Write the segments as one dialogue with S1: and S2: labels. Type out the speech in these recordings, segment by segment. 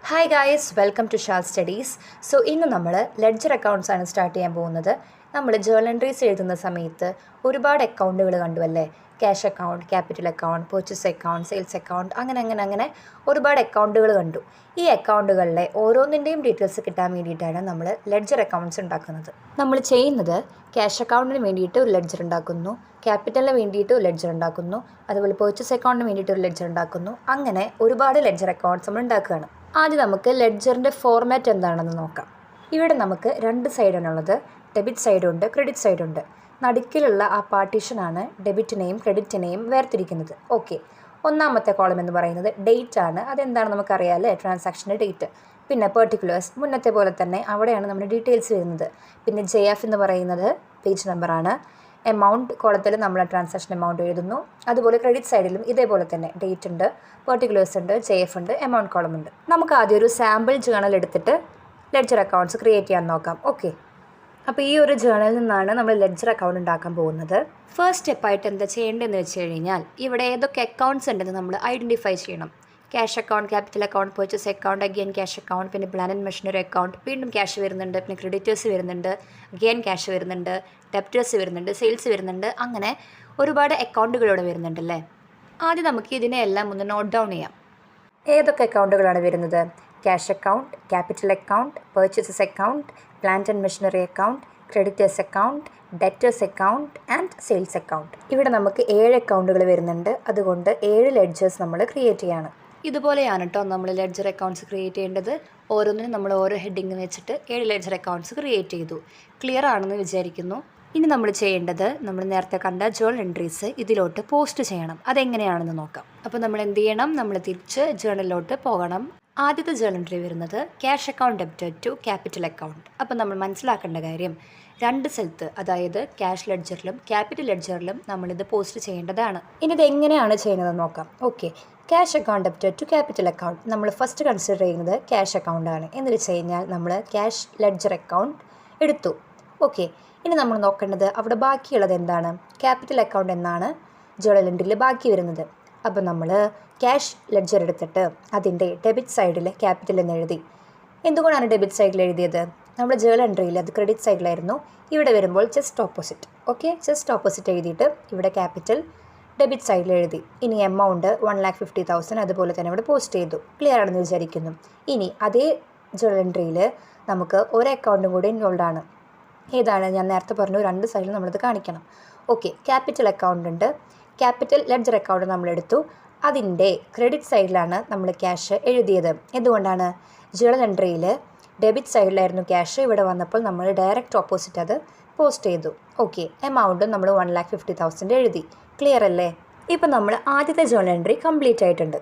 S1: Hi guys, welcome to ഷാൽ studies. ഇന്ന് നമ്മൾ ലെഡ്ജർ അക്കൗണ്ട്സ് ആണ് സ്റ്റാർട്ട് ചെയ്യാൻ പോകുന്നത്. നമ്മൾ ജേർണൽ എൻട്രീസ് എഴുതുന്ന സമയത്ത് ഒരുപാട് അക്കൗണ്ടുകൾ കണ്ടുവല്ലേ. Cash account, capital account, purchase account, sales account, അങ്ങനെ ഒരുപാട് അക്കൗണ്ടുകൾ കണ്ടു. ഈ അക്കൗണ്ടുകളിലെ ഓരോന്നിൻ്റെയും ഡീറ്റെയിൽസ് കിട്ടാൻ വേണ്ടിയിട്ടാണ് നമ്മൾ ലെഡ്ജർ അക്കൗണ്ട്സ് ഉണ്ടാക്കുന്നത്. നമ്മൾ ചെയ്യുന്നത് ക്യാഷ് അക്കൗണ്ടിന് വേണ്ടിയിട്ട് ഒരു ലെഡ്ജർ ഉണ്ടാക്കുന്നു, ക്യാപിറ്റലിന് വേണ്ടിയിട്ട് ഒരു ലെഡ്ജർ ഉണ്ടാക്കുന്നു, അതുപോലെ പർച്ചേസ് അക്കൗണ്ടിന് വേണ്ടിയിട്ട് ഒരു ലെഡ്ജർ ഉണ്ടാക്കുന്നു. അങ്ങനെ ഒരുപാട് ലെഡ്ജർ അക്കൗണ്ട്സ് നമ്മൾ ഉണ്ടാക്കുകയാണ്. ആദ്യം നമുക്ക് ലെഡ്ജറിൻ്റെ ഫോർമാറ്റ് എന്താണെന്ന് നോക്കാം. ഇവിടെ നമുക്ക് രണ്ട് സൈഡാണുള്ളത്. Debit സൈഡുണ്ട്, credit സൈഡുണ്ട്. നടുക്കിലുള്ള ആ പാർട്ടീഷനാണ് ഡെബിറ്റിനെയും ക്രെഡിറ്റിനെയും വേർതിരിക്കുന്നത്. ഓക്കെ, ഒന്നാമത്തെ കോളം എന്ന് പറയുന്നത് ഡേറ്റ് ആണ്. അതെന്താണ് നമുക്കറിയാമല്ലേ, ട്രാൻസാക്ഷൻ്റെ ഡേറ്റ്. പിന്നെ പെർട്ടിക്കുലേഴ്സ്, മുന്നത്തെ പോലെ തന്നെ അവിടെയാണ് നമ്മുടെ ഡീറ്റെയിൽസ് വരുന്നത്. പിന്നെ JF എന്ന് പറയുന്നത് പേജ് നമ്പറാണ്. എമൗണ്ട് കോളത്തിൽ നമ്മൾ ട്രാൻസാക്ഷൻ എമൗണ്ട് എഴുതുന്നു. അതുപോലെ ക്രെഡിറ്റ് സൈഡിലും ഇതേപോലെ തന്നെ ഡേറ്റ് ഉണ്ട്, പെർട്ടിക്കുലേഴ്സ് ഉണ്ട്, JF ഉണ്ട്, എമൗണ്ട് കോളം ഉണ്ട്. നമുക്ക് ആദ്യം ഒരു സാമ്പിൾ ജേണൽ എടുത്തിട്ട് ലെഡ്ജർ അക്കൗണ്ട്സ് ക്രിയേറ്റ് ചെയ്യാൻ നോക്കാം. ഓക്കെ, അപ്പോൾ ഈ ഒരു ജേണലിൽ നിന്നാണ് നമ്മൾ ലെഡ്ജർ അക്കൗണ്ട് ഉണ്ടാക്കാൻ പോകുന്നത്. ഫസ്റ്റ് സ്റ്റെപ്പായിട്ട് എന്താ ചെയ്യേണ്ടതെന്ന് വെച്ച് കഴിഞ്ഞാൽ ഇവിടെ ഏതൊക്കെ അക്കൗണ്ട്സ് ഉണ്ടെന്ന് നമ്മൾ ഐഡൻറ്റിഫൈ ചെയ്യണം. Cash account, capital account, purchase account, again cash account, പിന്നെ പ്ലാന്റ് ആൻഡ് മെഷീനറി അക്കൗണ്ട്, വീണ്ടും ക്യാഷ് വരുന്നുണ്ട്, പിന്നെ ക്രെഡിറ്റേഴ്സ് വരുന്നുണ്ട്, അഗെയിൻ ക്യാഷ് വരുന്നുണ്ട്, ഡെപ്റ്റേഴ്സ് വരുന്നുണ്ട്, സെയിൽസ് വരുന്നുണ്ട്. അങ്ങനെ ഒരുപാട് അക്കൗണ്ടുകളോടെ വരുന്നുണ്ടല്ലേ. ആദ്യം നമുക്ക് ഇതിനെയെല്ലാം ഒന്ന് നോട്ട് ഡൗൺ ചെയ്യാം. ഏതൊക്കെ അക്കൗണ്ടുകളാണ് വരുന്നത്? Cash account, capital account, purchases account, plant and machinery account, creditors account, debtors account and sales account. ഇവിടെ നമുക്ക് 7 അക്കൗണ്ടുകൾ വരുന്നുണ്ട്. അതുകൊണ്ട് 7 ലെഡ്ജേഴ്സ് നമ്മൾ ക്രിയേറ്റ് ചെയ്യാണ്. ഇതുപോലെയാണ് കേട്ടോ നമ്മൾ ലെഡ്ജർ അക്കൗണ്ട്സ് ക്രിയേറ്റ് ചെയ്യേണ്ടത്. ഓരോന്നിനും നമ്മൾ ഓരോ ഹെഡിങ് വെച്ചിട്ട് 7 ലെഡ്ജർ അക്കൗണ്ട്സ് ക്രിയേറ്റ് ചെയ്തു. ക്ലിയർ ആണെന്ന് വിചാരിക്കുന്നു. ഇനി നമ്മൾ ചെയ്യേണ്ടത് നമ്മൾ നേരത്തെ കണ്ട ജേർണൽ എൻട്രീസ് ഇതിലോട്ട് പോസ്റ്റ് ചെയ്യണം. അതെങ്ങനെയാണെന്ന് നോക്കാം. അപ്പോൾ നമ്മൾ എന്ത് ചെയ്യണം? നമ്മൾ തിരിച്ച് ജേർണലിലോട്ട് പോകണം. ആദ്യത്തെ ജേർണൽ എൻട്രി വരുന്നത് cash account debited to capital account. അപ്പോൾ നമ്മൾ മനസ്സിലാക്കേണ്ട കാര്യം, രണ്ട് സ്ഥലത്ത്, അതായത് ക്യാഷ് ലെഡ്ജറിലും ക്യാപിറ്റൽ ലെഡ്ജറിലും നമ്മളിത് പോസ്റ്റ് ചെയ്യേണ്ടതാണ്. ഇനി ഇത് എങ്ങനെയാണ് ചെയ്യുന്നതെന്ന് നോക്കാം. Okay, cash account debited to capital account നമ്മൾ ഫസ്റ്റ് കൺസിഡർ ചെയ്യുന്നത് ക്യാഷ് അക്കൗണ്ടാണ്. എന്ന് വെച്ച് കഴിഞ്ഞാൽ നമ്മൾ ക്യാഷ് ലെഡ്ജർ അക്കൗണ്ട് എടുത്തു. ഓക്കെ, ഇനി നമ്മൾ നോക്കേണ്ടത് അവിടെ ബാക്കിയുള്ളത് എന്താണ്? ക്യാപിറ്റൽ അക്കൗണ്ട് എന്നാണ് ജേർണൽ എൻട്രിയിൽ ബാക്കി വരുന്നത്. അപ്പോൾ നമ്മൾ ക്യാഷ് ലെഡ്ജർ എടുത്തിട്ട് അതിൻ്റെ ഡെബിറ്റ് സൈഡിൽ ക്യാപിറ്റൽ എന്ന് എഴുതി. എന്തുകൊണ്ടാണ് ഡെബിറ്റ് സൈഡിൽ എഴുതിയത്? നമ്മുടെ ജേർണൽ എൻട്രിയിൽ അത് ക്രെഡിറ്റ് സൈഡിലായിരുന്നു. ഇവിടെ വരുമ്പോൾ just opposite. Okay, just opposite എഴുതിയിട്ട് ഇവിടെ ക്യാപിറ്റൽ ഡെബിറ്റ് സൈഡിൽ എഴുതി. ഇനി എമൗണ്ട് 1,50,000 അതുപോലെ തന്നെ ഇവിടെ പോസ്റ്റ് ചെയ്തു. ക്ലിയർ ആണെന്ന് വിചാരിക്കുന്നു. ഇനി അതേ ജേർണൽ എൻട്രിയിൽ നമുക്ക് ഒരു അക്കൗണ്ടും കൂടി ഇൻവോൾവ് ആണ്. ഏതാണ്? ഞാൻ നേരത്തെ പറഞ്ഞു, രണ്ട് സൈഡിൽ നമ്മളത് കാണിക്കണം. ഓക്കെ, ക്യാപിറ്റൽ അക്കൗണ്ട് ഉണ്ട്. ക്യാപിറ്റൽ ലെഡ്ജർ അക്കൗണ്ട് നമ്മളെടുത്തു. അതിൻ്റെ ക്രെഡിറ്റ് സൈഡിലാണ് നമ്മൾ ക്യാഷ് എഴുതിയത്. എന്തുകൊണ്ടാണ്? ജേർണൽ എൻട്രിയിൽ ഡെബിറ്റ് സൈഡിലായിരുന്നു ക്യാഷ്. ഇവിടെ വന്നപ്പോൾ നമ്മൾ ഡയറക്റ്റ് ഓപ്പോസിറ്റ് അത് പോസ്റ്റ് ചെയ്തു. ഓക്കെ, എമൗണ്ടും നമ്മൾ 1,50,000 എഴുതി. ക്ലിയർ അല്ലേ? ഇപ്പം നമ്മൾ ആദ്യത്തെ ജേർണൽ എൻട്രി കംപ്ലീറ്റ് ആയിട്ടുണ്ട്.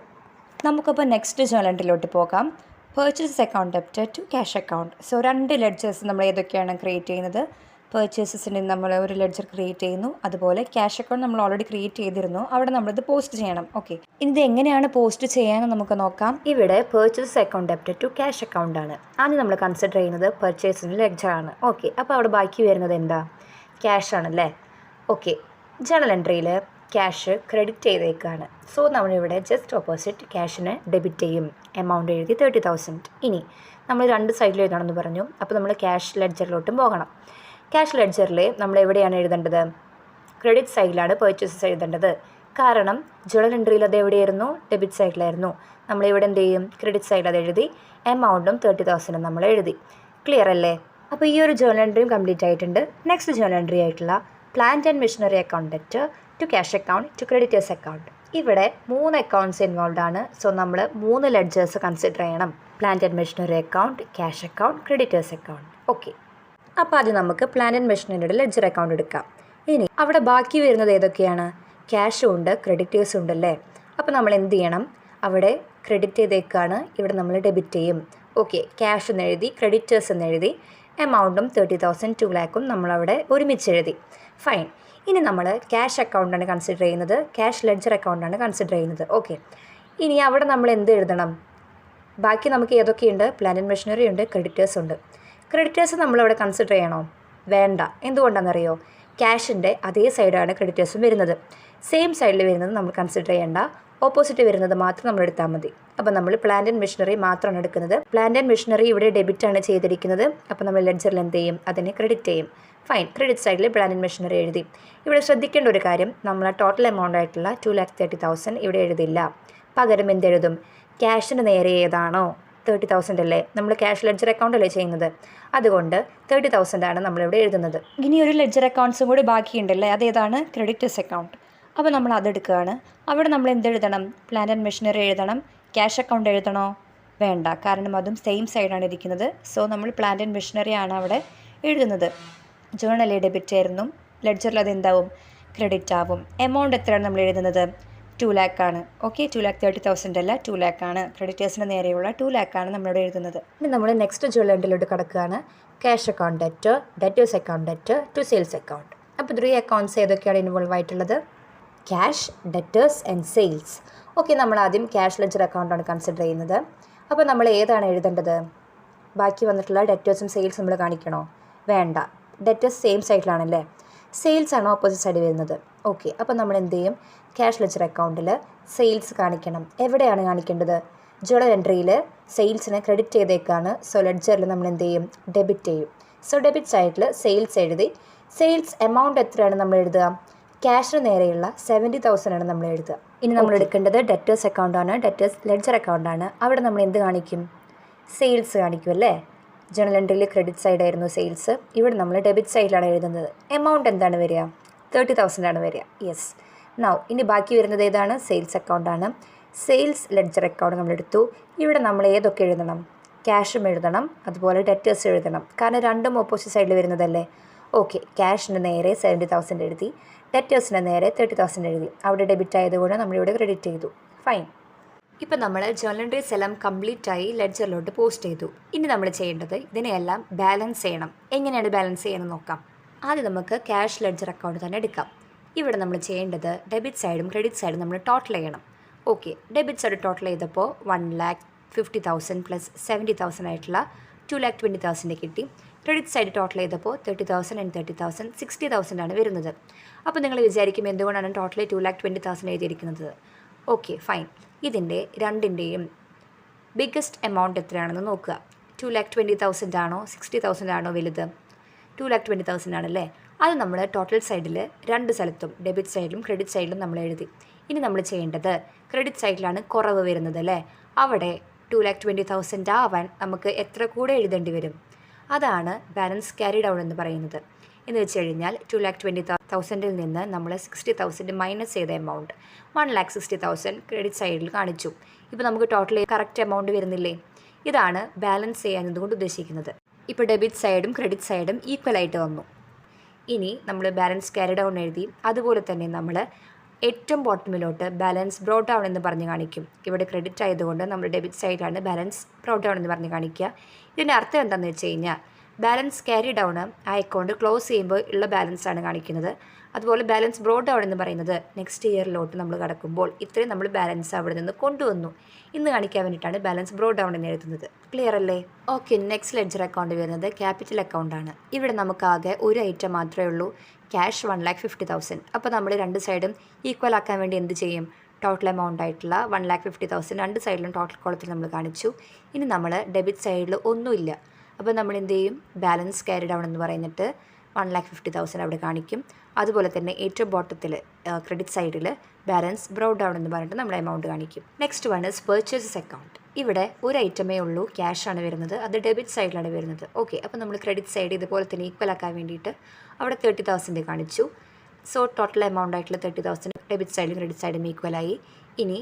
S1: നമുക്കപ്പോൾ നെക്സ്റ്റ് ജേർണൽ എൻട്രിയിലോട്ട് പോകാം. Purchases account debited to cash account. രണ്ട് ലെഡ്ജേഴ്സ് നമ്മൾ ഏതൊക്കെയാണ് ക്രിയേറ്റ് ചെയ്യുന്നത്? പർച്ചേസസിന് നമ്മൾ ഒരു ലെഡ്ജർ ക്രിയേറ്റ് ചെയ്യുന്നു. അതുപോലെ ക്യാഷ് അക്കൗണ്ട് നമ്മൾ ഓൾറെഡി ക്രിയേറ്റ് ചെയ്തിരുന്നു. അവിടെ നമ്മളിത് പോസ്റ്റ് ചെയ്യണം. ഓക്കെ, ഇത് എങ്ങനെയാണ് പോസ്റ്റ് ചെയ്യാമെന്ന് നമുക്ക് നോക്കാം. ഇവിടെ purchases account debited to cash account ആണ്. ആദ്യം നമ്മൾ കൺസിഡർ ചെയ്യുന്നത് പർച്ചേസിൻ്റെ ലെഡ്ജറാണ്. ഓക്കെ, അപ്പോൾ അവിടെ ബാക്കി വരുന്നത് എന്താ? ക്യാഷ് ആണല്ലേ. ഓക്കെ, ജേർണൽ എൻട്രിയിൽ ക്യാഷ് ക്രെഡിറ്റ് ചെയ്തേക്കാണ്. നമ്മളിവിടെ ജസ്റ്റ് ഓപ്പോസിറ്റ് ക്യാഷിന് ഡെബിറ്റ് ചെയ്യും. എമൗണ്ട് എഴുതി 30,000. ഇനി നമ്മൾ രണ്ട് സൈഡിൽ എഴുതണമെന്ന് പറഞ്ഞു. അപ്പോൾ നമ്മൾ ക്യാഷ് ലെഡ്ജറിലോട്ടും പോകണം. ക്യാഷ് ലെഡ്ജറിൽ നമ്മൾ എവിടെയാണ് എഴുതേണ്ടത്? ക്രെഡിറ്റ് സൈഡിലാണ് പർച്ചേസസ് എഴുതേണ്ടത്. കാരണം ജേർണൽ എൻട്രിയിൽ അത് എവിടെയായിരുന്നു? ഡെബിറ്റ് സൈഡിലായിരുന്നു. നമ്മളിവിടെ എന്ത് ചെയ്യും? ക്രെഡിറ്റ് സൈഡിൽ അത് എഴുതി. എമൗണ്ടും 30,000 നമ്മൾ എഴുതി. ക്ലിയർ അല്ലേ? അപ്പോൾ ഈ ഒരു ജേർണൽ എൻട്രിയും കംപ്ലീറ്റ് ആയിട്ടുണ്ട്. നെക്സ്റ്റ് ജേർണൽ എൻട്രി ആയിട്ടുള്ള പ്ലാന്റ് ആൻഡ് മെഷീനറി അക്കൗണ്ട് ഡെറ്റ് to cash account to creditors account. ഇവിടെ 3 അക്കൗണ്ട്സ് ഇൻവോൾവ് ആണ്. നമ്മൾ 3 ലെഡ്ജേഴ്സ് കൺസിഡർ ചെയ്യണം. Plant and machinery account, cash account, creditors account. Okay, അപ്പോൾ ആദ്യം നമുക്ക് പ്ലാന്റ് ആൻഡ് മെഷീനറിയുടെ ലെഡ്ജർ അക്കൗണ്ട് എടുക്കാം. ഇനി അവിടെ ബാക്കി വരുന്നത് ഏതൊക്കെയാണ്? ക്യാഷും ഉണ്ട്, ക്രെഡിറ്റേഴ്സും ഉണ്ടല്ലേ. അപ്പോൾ നമ്മൾ എന്ത് ചെയ്യണം? അവിടെ ക്രെഡിറ്റ് ചെയ്തേക്കാണ്. ഇവിടെ നമ്മൾ ഡെബിറ്റ് ചെയ്യും. ഓക്കെ, ക്യാഷ് എന്ന് എഴുതി, ക്രെഡിറ്റേഴ്സ് എന്ന് എഴുതി, എമൗണ്ടും 30,000 2 lakhും നമ്മളവിടെ ഒരുമിച്ച് എഴുതി. ഫൈൻ. ഇനി നമ്മൾ ക്യാഷ് അക്കൗണ്ടാണ് കൺസിഡർ ചെയ്യുന്നത്. ക്യാഷ് ലെഡ്ജർ അക്കൗണ്ടാണ് കൺസിഡർ ചെയ്യുന്നത്. ഓക്കെ, ഇനി അവിടെ നമ്മൾ എന്ത് എഴുതണം? ബാക്കി നമുക്ക് ഏതൊക്കെയുണ്ട്? പ്ലാന്റ് ആൻഡ് മെഷീനറി ഉണ്ട്, ക്രെഡിറ്റേഴ്സ് ഉണ്ട്. ക്രെഡിറ്റേഴ്സ് നമ്മളവിടെ കൺസിഡർ ചെയ്യണോ? വേണ്ട. എന്തുകൊണ്ടാണെന്നറിയോ? ക്യാഷിൻ്റെ അതേ സൈഡാണ് ക്രെഡിറ്റേഴ്സും വരുന്നത്. സെയിം സൈഡിൽ വരുന്നത് നമ്മൾ കൺസിഡർ ചെയ്യേണ്ട. ഓപ്പോസിറ്റ് വരുന്നത് മാത്രം നമ്മൾ എടുത്താൽ മതി. അപ്പോൾ നമ്മൾ പ്ലാന്റ് ആൻഡ് മെഷീനറി മാത്രമാണ് എടുക്കുന്നത്. പ്ലാന്റ് ആൻഡ് മെഷീനറി ഇവിടെ ഡെബിറ്റ് ആണ് ചെയ്തിരിക്കുന്നത്. അപ്പോൾ നമ്മൾ ലെഡ്ജറിൽ എന്ത് ചെയ്യും, അതിനെ ക്രെഡിറ്റ് ചെയ്യും. ഫൈൻ, ക്രെഡിറ്റ് സൈഡിൽ പ്ലാന്റ് ആൻഡ് മെഷീനറി എഴുതി. ഇവിടെ ശ്രദ്ധിക്കേണ്ട ഒരു കാര്യം, നമ്മൾ ടോട്ടൽ എമൗണ്ട് ആയിട്ടുള്ള 2,30,000 ഇവിടെ എഴുതില്ല. പകരം എന്തെഴുതും, ക്യാഷിന് നേരെ ഏതാണോ 30,000 അല്ലേ, നമ്മൾ ക്യാഷ് ലെഡ്ജർ അക്കൗണ്ട് അല്ലേ ചെയ്യുന്നത്, അതുകൊണ്ട് 30,000 ആണ് നമ്മളിവിടെ എഴുതുന്നത്. ഇനി ഒരു ലെഡ്ജർ അക്കൗണ്ട്സും കൂടി ബാക്കിയുണ്ടല്ലേ, അതേതാണ്, ക്രെഡിറ്റേഴ്സ് അക്കൗണ്ട്. അപ്പോൾ നമ്മൾ അതെടുക്കുകയാണ്. അവിടെ നമ്മൾ എന്തെഴുതണം, പ്ലാന്റ് ആൻഡ് മെഷീനറി എഴുതണം. ക്യാഷ് അക്കൗണ്ട് എഴുതണോ, വേണ്ട, കാരണം അതും സെയിം സൈഡാണ് ഇരിക്കുന്നത്. സോ നമ്മൾ പ്ലാന്റ് ആൻഡ് മെഷീനറി ആണ് അവിടെ എഴുതുന്നത്. ജേണലിൽ ഡെബിറ്റ് ആയിരുന്നു, ലെഡ്ജറിൽ അത് എന്താവും, ക്രെഡിറ്റ് ആവും. എമൗണ്ട് എത്രയാണ് നമ്മൾ എഴുതുന്നത്, 2 lakh ആണ്. ഓക്കെ, 2,30,000 അല്ല, 2 lakh ആണ്. ക്രെഡിറ്റേഴ്സിന് നേരെയുള്ള 2 lakh ആണ് നമ്മളിവിടെ എഴുതുന്നത്. ഇനി നമ്മൾ നെക്സ്റ്റ് ജേണലിലോട്ട് കിടക്കുകയാണ്. Cash account debt, debtors account ഡെറ്റ്, ടു സെയിൽസ് അക്കൗണ്ട്. അപ്പോൾ 3 അക്കൗണ്ട്സ് ഏതൊക്കെയാണ് ഇൻവോൾവ് ആയിട്ടുള്ളത്, cash, debtors and sales. Okay, നമ്മൾ ആദ്യം ക്യാഷ് ലെഡ്ജർ അക്കൗണ്ടാണ് കൺസിഡർ ചെയ്യുന്നത്. അപ്പോൾ നമ്മൾ ഏതാണ് എഴുതേണ്ടത്, ബാക്കി വന്നിട്ടുള്ള ഡെറ്റേഴ്സും സെയിൽസ് നമ്മൾ കാണിക്കണോ, വേണ്ട, ഡെറ്റേഴ്സ് സെയിം സൈഡിലാണല്ലേ, സെയിൽസ് ആണ് ഓപ്പോസിറ്റ് സൈഡ് വരുന്നത്. ഓക്കെ, അപ്പോൾ നമ്മൾ എന്ത് ചെയ്യും, ക്യാഷ് ലെഡ്ജർ അക്കൗണ്ടിൽ സെയിൽസ് കാണിക്കണം. എവിടെയാണ് കാണിക്കേണ്ടത്, ജേണൽ എൻട്രിയിൽ സെയിൽസിനെ ക്രെഡിറ്റ് ചെയ്തേക്കാണ്. സോ ലെഡ്ജറിൽ നമ്മൾ എന്ത് ചെയ്യും, ഡെബിറ്റ് ചെയ്യും. സോ ഡെബിറ്റ് സൈഡിൽ സെയിൽസ് എഴുതി. സെയിൽസ് എമൗണ്ട് എത്രയാണ് നമ്മൾ എഴുതുക, ക്യാഷിന് നേരെയുള്ള 70,000 ആണ് നമ്മൾ എഴുതുക. ഇനി നമ്മൾ എടുക്കേണ്ടത് ഡെറ്റേഴ്സ് അക്കൗണ്ടാണ്, ഡെറ്റേഴ്സ് ലെഡ്ജർ അക്കൗണ്ടാണ്. അവിടെ നമ്മൾ എന്ത് കാണിക്കും, സെയിൽസ് കാണിക്കും അല്ലേ. ജേണൽ എൻട്രിയിൽ ക്രെഡിറ്റ് സൈഡായിരുന്നു സെയിൽസ്, ഇവിടെ നമ്മൾ ഡെബിറ്റ് സൈഡിലാണ് എഴുതുന്നത്. എമൗണ്ട് എന്താണ് വരിക, 30,000 ആണ് വരിക. യെസ്. നൗ ഇനി ബാക്കി വരുന്നത് ഏതാണ്, സെയിൽസ് അക്കൗണ്ടാണ്. സെയിൽസ് ലെഡ്ജർ അക്കൗണ്ട് നമ്മളെടുത്തു. ഇവിടെ നമ്മൾ ഏതൊക്കെ എഴുതണം, ക്യാഷും എഴുതണം, അതുപോലെ ഡെറ്റേഴ്സ് എഴുതണം, കാരണം രണ്ടും ഓപ്പോസിറ്റ് സൈഡിൽ വരുന്നതല്ലേ. ഓക്കെ, ക്യാഷിന് നേരെ 70,000 എഴുതി, ഡെറ്റേഴ്സിന് നേരെ 30,000 എഴുതി. അവിടെ ഡെബിറ്റ് ആയതുകൊണ്ട് നമ്മളിവിടെ ക്രെഡിറ്റ് ചെയ്തു. ഫൈൻ. ഇപ്പം നമ്മൾ ജേണൽ എൻട്രീസ് എല്ലാം കംപ്ലീറ്റ് ആയി ലെഡ്ജറിലോട്ട് പോസ്റ്റ് ചെയ്തു. ഇനി നമ്മൾ ചെയ്യേണ്ടത് ഇതിനെയെല്ലാം ബാലൻസ് ചെയ്യണം. എങ്ങനെയാണ് ബാലൻസ് ചെയ്യുന്നത് നോക്കാം. ആദ്യം നമുക്ക് ക്യാഷ് ലെഡ്ജർ അക്കൗണ്ട് തന്നെ എടുക്കാം. ഇവിടെ നമ്മൾ ചെയ്യേണ്ടത് ഡെബിറ്റ് സൈഡും ക്രെഡിറ്റ് സൈഡും നമ്മൾ ടോട്ടൽ ചെയ്യണം. ഓക്കെ, ഡെബിറ്റ് സൈഡ് ടോട്ടൽ ചെയ്തപ്പോൾ 1,50,000 പ്ലസ് 70,000 ആയിട്ടുള്ള 2,20,000 കിട്ടി. ക്രെഡിറ്റ് സൈഡ് ടോട്ടൽ ചെയ്തപ്പോൾ 30,000 ആൻഡ് 30,000 60,000 ആണ് വരുന്നത്. അപ്പോൾ നിങ്ങൾ വിചാരിക്കും എന്തുകൊണ്ടാണ് ടോട്ടൽ 2,20,000 എഴുതിയിരിക്കുന്നത്. Okay, fine. ഇതിൻ്റെ രണ്ടിൻ്റെയും ബിഗ്ഗസ്റ്റ് എമൗണ്ട് എത്രയാണെന്ന് നോക്കുക. 2,20,000 ആണോ 60,000 ആണോ വലുത്, 2,20,000 ആണല്ലേ. അത് നമ്മൾ ടോട്ടൽ സൈഡിൽ രണ്ട് സ്ഥലത്തും ഡെബിറ്റ് സൈഡിലും ക്രെഡിറ്റ് സൈഡിലും നമ്മൾ എഴുതി. ഇനി നമ്മൾ ചെയ്യേണ്ടത് ക്രെഡിറ്റ് സൈഡിലാണ് കുറവ് വരുന്നത് അല്ലേ, അവിടെ 2,20,000 ആവാൻ നമുക്ക് എത്ര കൂടെ എഴുതേണ്ടി വരും, അതാണ് ബാലൻസ് ക്യാരി ഡൗൺ എന്ന് പറയുന്നത്. എന്ന് വെച്ച് കഴിഞ്ഞാൽ 2,20,000 നിന്ന് നമ്മൾ 60,000 മൈനസ് ചെയ്ത എമൗണ്ട് 1,60,000 ക്രെഡിറ്റ് സൈഡിൽ കാണിച്ചു. ഇപ്പോൾ നമുക്ക് ടോട്ടൽ കറക്റ്റ് എമൗണ്ട് വരുന്നില്ലേ, ഇതാണ് ബാലൻസ് ചെയ്യാൻ ഇതുകൊണ്ട് ഉദ്ദേശിക്കുന്നത്. ഇപ്പോൾ ഡെബിറ്റ് സൈഡും ക്രെഡിറ്റ് സൈഡും ഈക്വലായിട്ട് വന്നു. ഇനി നമ്മൾ ബാലൻസ് ക്യാരി ഡൗൺ എഴുതി. അതുപോലെ തന്നെ നമ്മൾ ഏറ്റവും ബോട്ടമിലോട്ട് ബാലൻസ് ബ്രോട്ട് ഡൗൺ എന്ന് പറഞ്ഞ് കാണിക്കും. ഇവിടെ ക്രെഡിറ്റ് ആയതുകൊണ്ട് നമ്മൾ ഡെബിറ്റ് സൈഡിലാണ് ബാലൻസ് ബ്രോട്ട് ഡൗൺ എന്ന് പറഞ്ഞ് കാണിക്കുക. ഇതിൻ്റെ അർത്ഥം എന്താണെന്ന് വെച്ച് കഴിഞ്ഞാൽ ബാലൻസ് ക്യാരി ഡൗൺ ആ അക്കൗണ്ട് ക്ലോസ് ചെയ്യുമ്പോൾ ഉള്ള ബാലൻസ് ആണ് കാണിക്കുന്നത്. അതുപോലെ ബാലൻസ് ബ്രോട്ട് ഡൗൺ എന്ന് പറയുന്നത് നെക്സ്റ്റ് ഇയറിലോട്ട് നമ്മൾ കടക്കുമ്പോൾ ഇത്രയും നമ്മൾ ബാലൻസ് അവിടെ നിന്ന് കൊണ്ടുവന്നു ഇന്ന് കാണിക്കാൻ വേണ്ടിയിട്ടാണ് ബാലൻസ് ബ്രോട്ട് ഡൗൺ എന്ന് എഴുതുന്നത്. ക്ലിയർ അല്ലേ? ഓക്കെ, നെക്സ്റ്റ് ലെഡ്ജർ അക്കൗണ്ട് വരുന്നത് ക്യാപിറ്റൽ അക്കൗണ്ടാണ്. ഇവിടെ നമുക്കാകെ ഒരു ഐറ്റം മാത്രമേ ഉള്ളൂ, ക്യാഷ് 1,50,000. അപ്പോൾ നമ്മൾ രണ്ട് സൈഡും ഈക്വൽ ആക്കാൻ വേണ്ടി എന്ത് ചെയ്യും, ടോട്ടൽ എമൗണ്ട് ആയിട്ടുള്ള 1,50,000 രണ്ട് സൈഡിലും ടോട്ടൽ കോളത്തിൽ നമ്മൾ കാണിച്ചു. ഇനി നമ്മൾ ഡെബിറ്റ് സൈഡിൽ ഒന്നുമില്ല. അപ്പോൾ നമ്മൾ എന്ത് ചെയ്യും, ബാലൻസ് ക്യാരി ഡൗൺ എന്ന് പറയുന്നിട്ട് 1,50,000 അവിടെ കാണിക്കും. അതുപോലെ തന്നെ ഏറ്റവും ബോട്ടത്തിൽ ക്രെഡിറ്റ് സൈഡിൽ ബാലൻസ് ബ്രോട്ട് ഡൗൺ എന്ന് പറഞ്ഞിട്ട് നമ്മുടെ എമൗണ്ട് കാണിക്കും. Next one is purchases account. ഇവിടെ ഒരു ഐറ്റമേ ഉള്ളൂ, ക്യാഷാണ് വരുന്നത്, അത് ഡെബിറ്റ് സൈഡിലാണ് വരുന്നത്. ഓക്കെ, അപ്പോൾ നമ്മൾ ക്രെഡിറ്റ് സൈഡ് ഇതുപോലെ തന്നെ ഈക്വൽ ആക്കാൻ വേണ്ടിയിട്ട് അവിടെ 30,000 കാണിച്ചു. സോ ടോട്ടൽ എമൗണ്ട് ആയിട്ടുള്ള 30,000 ഡെബിറ്റ് സൈഡിലും ക്രെഡിറ്റ് സൈഡും ഈക്വലായി. ഇനി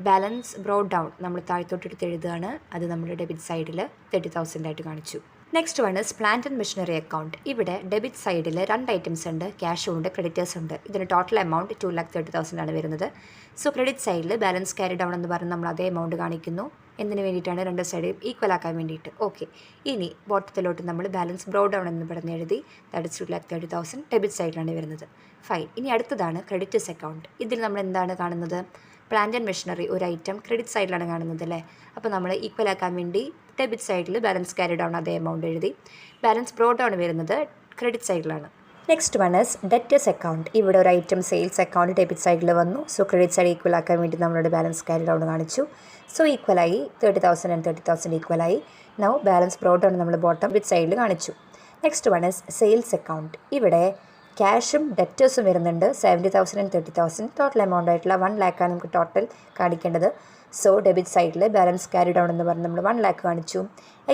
S1: ബാലൻസ് ബ്രോട്ട് ഡൗൺ നമ്മൾ താഴത്തോട്ടെടുത്ത് എഴുതുകയാണ്, അത് നമ്മുടെ ഡെബിറ്റ് സൈഡിൽ 30,000 ആയിട്ട് കാണിച്ചു. Next one is plant and machinery account. ഇവിടെ ഡെബിറ്റ് സൈഡിൽ രണ്ട് ഐറ്റംസ് ഉണ്ട്, ക്യാഷും ഉണ്ട് ക്രെഡിറ്റേഴ്സ് ഉണ്ട്. ഇതിന് ടോട്ടൽ എമൗണ്ട് 2,30,000 ആണ് വരുന്നത്. സോ ക്രെഡിറ്റ് സൈഡിൽ ബാലൻസ് ക്യാരി ഡൗൺ എന്ന് പറഞ്ഞ് നമ്മൾ അതേ എമൗണ്ട് കാണിക്കുന്നു. എന്തിനു വേണ്ടിയിട്ടാണ്, രണ്ട് സൈഡും ഈക്വൽ ആക്കാൻ വേണ്ടിയിട്ട്. ഓക്കെ, ഇനി ബോട്ടത്തിലോട്ട് നമ്മൾ ബാലൻസ് ബ്രോട്ട് ഡൗൺ എന്ന് പറഞ്ഞ് എഴുതി, ദാറ്റ് ഇസ് 2,30,000 ഡെബിറ്റ് സൈഡിലാണ് വരുന്നത്. ഫൈൻ. ഇനി അടുത്തതാണ് ക്രെഡിറ്റേഴ്സ് അക്കൗണ്ട്. ഇതിൽ നമ്മൾ എന്താണ് കാണുന്നത്, പ്ലാന്റ് ആൻഡ് മെഷീനറി ഒരു ഐറ്റം ക്രെഡിറ്റ് സൈഡിലാണ് കാണുന്നത് അല്ലേ. അപ്പോൾ നമ്മൾ ഈക്വൽ ആക്കാൻ വേണ്ടി ഡെബിറ്റ് സൈഡിൽ ബാലൻസ് ക്യാരി ഡൗൺ അതേ എമൗണ്ട് എഴുതി. ബാലൻസ് ബ്രോട്ട് ഡൗൺ വരുന്നത് ക്രെഡിറ്റ് സൈഡിലാണ്. Next one is debtors account. ഇവിടെ ഒരു ഐറ്റം സെയിൽസ് അക്കൗണ്ട് ഡെബിറ്റ് സൈഡിൽ വന്നു. സോ ക്രെഡിറ്റ് സൈഡ് ഈക്വൽ ആക്കാൻ വേണ്ടി നമ്മളുടെ ബാലൻസ് ക്യാരി ഡൗൺ കാണിച്ചു. സോ ഈക്വലായി 30,000 ആൻഡ് 30,000 ഈക്വലായി. നൗ ബാലൻസ് ബ്രോട്ട് ഡൗൺ നമ്മൾ ബോട്ടം ഡെബിറ്റ് സൈഡിൽ കാണിച്ചു. Next one is sales account. ഇവിടെ ക്യാഷും ഡെറ്റേഴ്സും വരുന്നുണ്ട്. 70,000 ആൻഡ് 30,000 ടോട്ടൽ എമൗണ്ട് ആയിട്ടുള്ള 1 lakh ആണ് നമുക്ക് ടോട്ടൽ കാണിക്കേണ്ടത്. സോ ഡെബിറ്റ് സൈഡിൽ ബാലൻസ് ക്യാരി ഡൗൺ എന്ന് പറഞ്ഞ് നമ്മൾ 1 lakh കാണിച്ചു.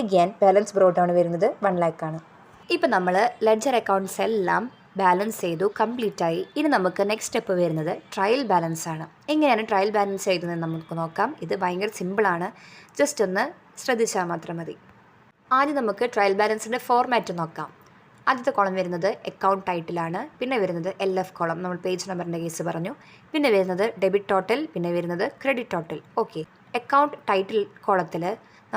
S1: അഗെയിൻ ബാലൻസ് ബ്രോട്ട് ഡൗൺ വരുന്നത് 1 lakh ആണ്. ഇപ്പം നമ്മൾ ലെഡ്ജർ അക്കൗണ്ട്സ് എല്ലാം ബാലൻസ് ചെയ്തു, കംപ്ലീറ്റ് ആയി. ഇനി നമുക്ക് നെക്സ്റ്റ് സ്റ്റെപ്പ് വരുന്നത് ട്രയൽ ബാലൻസ് ആണ്. എങ്ങനെയാണ് ട്രയൽ ബാലൻസ് എഴുതുന്നത് നമുക്ക് നോക്കാം. ഇത് ഭയങ്കര സിമ്പിളാണ്, ജസ്റ്റ് ഒന്ന് ശ്രദ്ധിച്ചാൽ മാത്രം മതി. ആദ്യം നമുക്ക് ട്രയൽ ബാലൻസിൻ്റെ ഫോർമാറ്റ് നോക്കാം. ആദ്യത്തെ കോളം വരുന്നത് അക്കൗണ്ട് ടൈറ്റിലാണ്, പിന്നെ വരുന്നത് LF കോളം, നമ്മൾ പേജ് നമ്പറിൻ്റെ കേസ് പറഞ്ഞു, പിന്നെ വരുന്നത് ഡെബിറ്റ് ടോട്ടൽ, പിന്നെ വരുന്നത് credit total. Okay, account title കോളത്തിൽ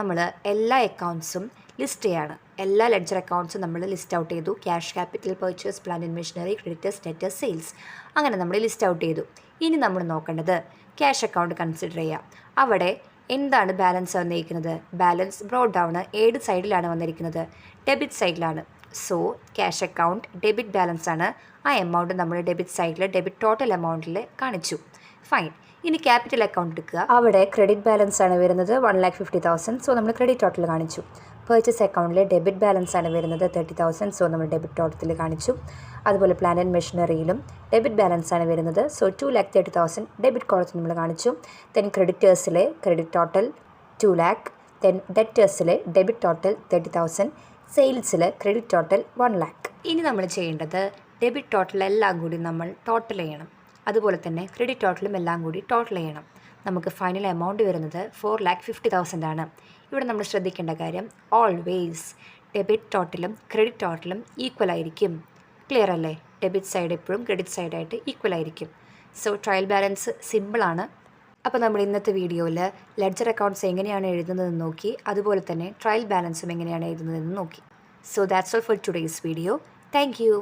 S1: നമ്മൾ എല്ലാ അക്കൗണ്ട്സും ലിസ്റ്റ് ചെയ്യാണ്. എല്ലാ ലെഡ്ജർ അക്കൗണ്ട്സും നമ്മൾ ലിസ്റ്റ് ഔട്ട് ചെയ്തു. Cash, capital, purchase, plant and machinery, creditors, debtors, sales, അങ്ങനെ നമ്മൾ ലിസ്റ്റ് ഔട്ട് ചെയ്തു. ഇനി നമ്മൾ നോക്കേണ്ടത് ക്യാഷ് അക്കൗണ്ട് കൺസിഡർ ചെയ്യുക. അവിടെ എന്താണ് ബാലൻസ് വന്നിരിക്കുന്നത്? ബാലൻസ് ബ്രോട്ട് ഡൗൺ ഏത് സൈഡിലാണ് വന്നിരിക്കുന്നത്? ഡെബിറ്റ് സൈഡിലാണ്. So cash account debit balance ആണ്. ആ എമൗണ്ട് നമ്മൾ ഡെബിറ്റ് സൈഡിൽ ഡെബിറ്റ് ടോട്ടൽ എമൗണ്ടിൽ കാണിച്ചു. ഫൈൻ. ഇനി ക്യാപിറ്റൽ അക്കൗണ്ട് എടുക്കുക. അവിടെ ക്രെഡിറ്റ് ബാലൻസ് ആണ് വരുന്നത് 1,50,000. സോ നമ്മൾ ക്രെഡിറ്റ് ടോട്ടൽ കാണിച്ചു. പർച്ചേസ് അക്കൗണ്ടിൽ ഡെബിറ്റ് ബാലൻസ് ആണ് വരുന്നത് 30,000. സോ നമ്മൾ ഡെബിറ്റ് ടോട്ടൽ കാണിച്ചു. അതുപോലെ പ്ലാന്റ് ആൻഡ് മെഷീനറിയിലും ഡെബിറ്റ് ബാലൻസ് ആണ് വരുന്നത്. സോ 2,30,000 ഡെബിറ്റ് കോളത്തിൽ നമ്മൾ കാണിച്ചു. ദെൻ ക്രെഡിറ്റേഴ്സിലെ ക്രെഡിറ്റ് ടോട്ടൽ 2 lakh. ദെൻ ഡെറ്റേഴ്സിലെ ഡെബിറ്റ് ടോട്ടൽ 30,000. സെയിൽസിൽ ക്രെഡിറ്റ് ടോട്ടൽ 1 lakh. ഇനി നമ്മൾ ചെയ്യേണ്ടത് ഡെബിറ്റ് ടോട്ടൽ എല്ലാം കൂടി നമ്മൾ ടോട്ടൽ ചെയ്യണം. അതുപോലെ തന്നെ ക്രെഡിറ്റ് ടോട്ടലും എല്ലാം കൂടി ടോട്ടൽ ചെയ്യണം. നമുക്ക് ഫൈനൽ എമൗണ്ട് വരുന്നത് 4,50,000 ആണ്. ഇവിടെ നമ്മൾ ശ്രദ്ധിക്കേണ്ട കാര്യം, ഓൾവേസ് ഡെബിറ്റ് ടോട്ടലും ക്രെഡിറ്റ് ടോട്ടലും ഈക്വൽ ആയിരിക്കും. ക്ലിയർ അല്ലേ? ഡെബിറ്റ് സൈഡ് എപ്പോഴും ക്രെഡിറ്റ് സൈഡായിട്ട് ഈക്വൽ ആയിരിക്കും. സോ ട്രയൽ ബാലൻസ് സിമ്പിളാണ്. അപ്പോൾ നമ്മൾ ഇന്നത്തെ വീഡിയോയിൽ ലെഡ്ജർ അക്കൗണ്ട്സ് എങ്ങനെയാണ് എഴുതുന്നതെന്ന് നോക്കി, അതുപോലെ തന്നെ ട്രയൽ ബാലൻസും എങ്ങനെയാണ് എഴുതുന്നതെന്ന് നോക്കി. So that's all for today's video. Thank you.